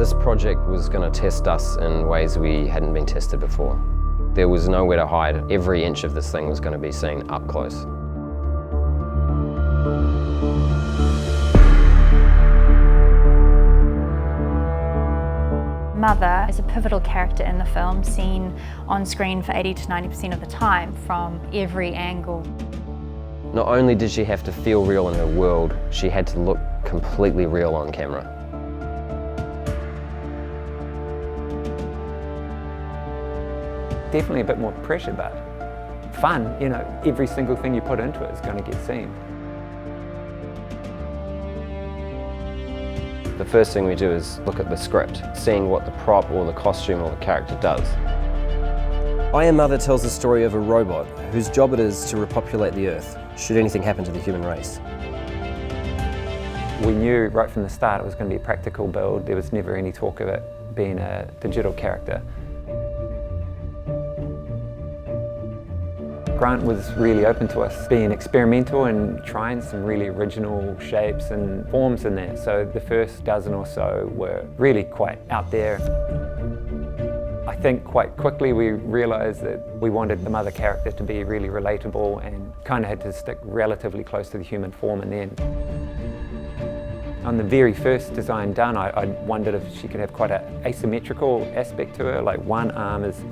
This project was going to test us in ways we hadn't been tested before. There was nowhere to hide. Every inch of this thing was going to be seen up close. Mother is a pivotal character in the film, seen on screen for 80 to 90% of the time from every angle. Not only did she have to feel real in her world, she had to look completely real on camera. Definitely a bit more pressure, but fun. You know, every single thing you put into it is going to get seen. The first thing we do is look at the script, seeing what the prop or the costume or the character does. I Am Mother tells the story of a robot whose job it is to repopulate the Earth, should anything happen to the human race. We knew right from the start it was going to be a practical build. There was never any talk of it being a digital character. Grant was really open to us being experimental and trying some really original shapes and forms in there. So the first dozen or so were really quite out there. I think quite quickly we realised that we wanted the mother character to be really relatable and kind of had to stick relatively close to the human form in the end. On the very first design done, I wondered if she could have quite an asymmetrical aspect to her, like one arm is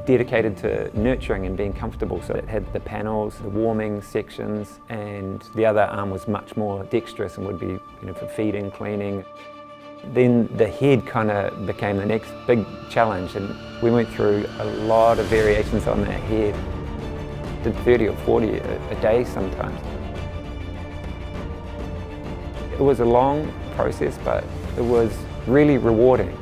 dedicated to nurturing and being comfortable, so it had the panels, the warming sections, and the other arm was much more dexterous and would be, for feeding, cleaning. Then the head kind of became the next big challenge, and we went through a lot of variations on that head. Did 30 or 40 a day sometimes. It was a long process, but it was really rewarding.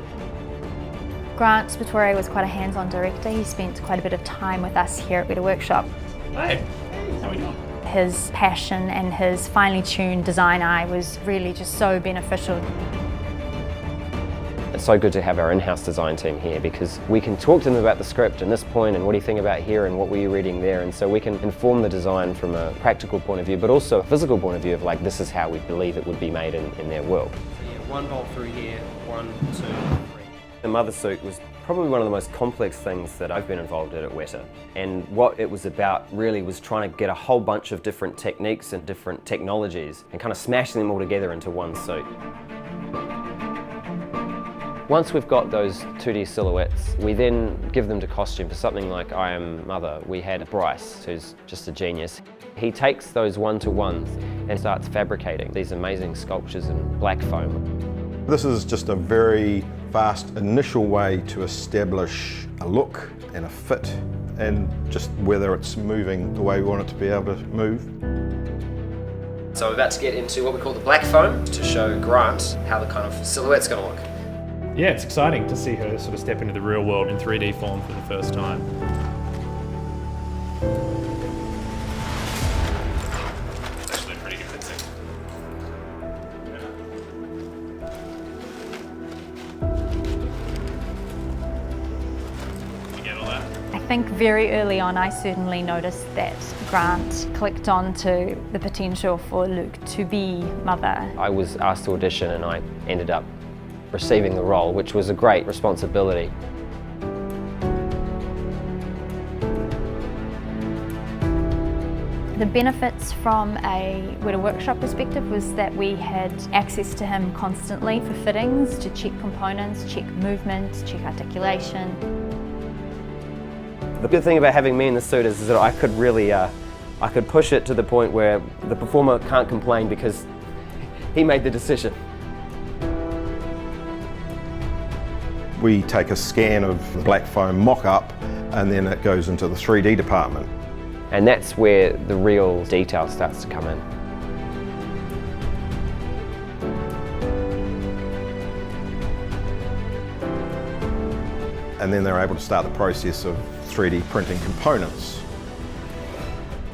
Grant Spatore was quite a hands-on director. He spent quite a bit of time with us here at Weta Workshop. Hey, how are we doing? His passion and his finely tuned design eye was really just so beneficial. It's so good to have our in-house design team here because we can talk to them about the script and this point and what do you think about here and what were you reading there, and so we can inform the design from a practical point of view but also a physical point of view of like this is how we believe it would be made in their world. So yeah, one bolt through here, 1, 2, 3. The mother suit was probably one of the most complex things that I've been involved in at Weta, and what it was about really was trying to get a whole bunch of different techniques and different technologies and kind of smashing them all together into one suit. Once we've got those 2D silhouettes, we then give them to costume. For something like I Am Mother, we had Bryce, who's just a genius. He takes those one-to-ones and starts fabricating these amazing sculptures in black foam. This is just a very fast initial way to establish a look and a fit and just whether it's moving the way we want it to be able to move. So we're about to get into what we call the black foam to show Grant how the kind of silhouette's going to look. Yeah, it's exciting to see her sort of step into the real world in 3D form for the first time. It's actually pretty convincing. Did you get all that? I think very early on I certainly noticed that Grant clicked on to the potential for Luke to be Mother. I was asked to audition and I ended up receiving the role, which was a great responsibility. The benefits from a Weta Workshop perspective was that we had access to him constantly for fittings, to check components, check movement, check articulation. The good thing about having me in the suit is that I could really, I could push it to the point where the performer can't complain because he made the decision. We take a scan of the black foam mock-up and then it goes into the 3D department. And that's where the real detail starts to come in. And then they're able to start the process of 3D printing components.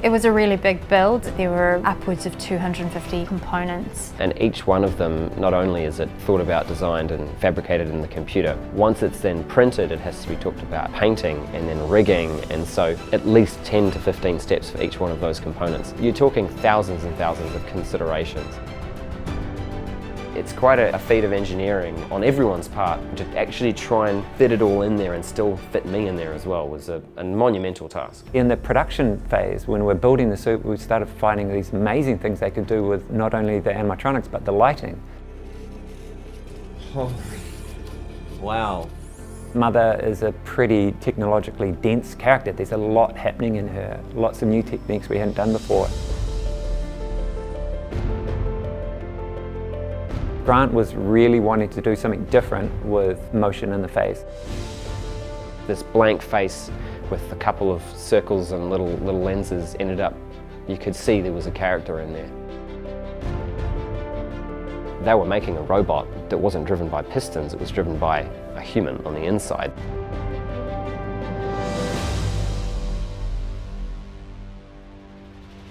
It was a really big build. There were upwards of 250 components. And each one of them, not only is it thought about, designed and fabricated in the computer, once it's then printed it has to be talked about painting and then rigging, and so at least 10 to 15 steps for each one of those components. You're talking thousands and thousands of considerations. It's quite a feat of engineering on everyone's part to actually try and fit it all in there and still fit me in there as well was a monumental task. In the production phase, when we're building the suit, we started finding these amazing things they could do with not only the animatronics but the lighting. Oh. Wow. Mother is a pretty technologically dense character. There's a lot happening in her, lots of new techniques we hadn't done before. Grant was really wanting to do something different with motion in the face. This blank face with a couple of circles and little lenses ended up, you could see there was a character in there. They were making a robot that wasn't driven by pistons, it was driven by a human on the inside.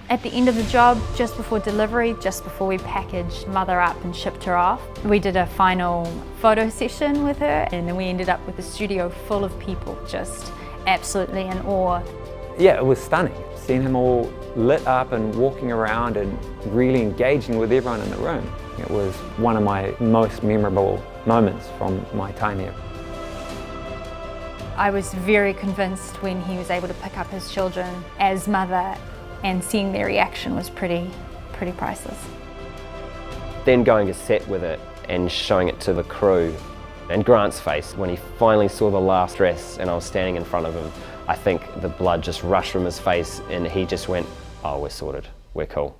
At the end of the job, just before delivery, just before we packaged Mother up and shipped her off, we did a final photo session with her, and then we ended up with a studio full of people just absolutely in awe. Yeah, it was stunning. Seeing him all lit up and walking around and really engaging with everyone in the room. It was one of my most memorable moments from my time here. I was very convinced when he was able to pick up his children as Mother, and seeing their reaction was pretty priceless. Then going to set with it and showing it to the crew, and Grant's face when he finally saw the last dress and I was standing in front of him, I think the blood just rushed from his face and he just went, "Oh, we're sorted, we're cool."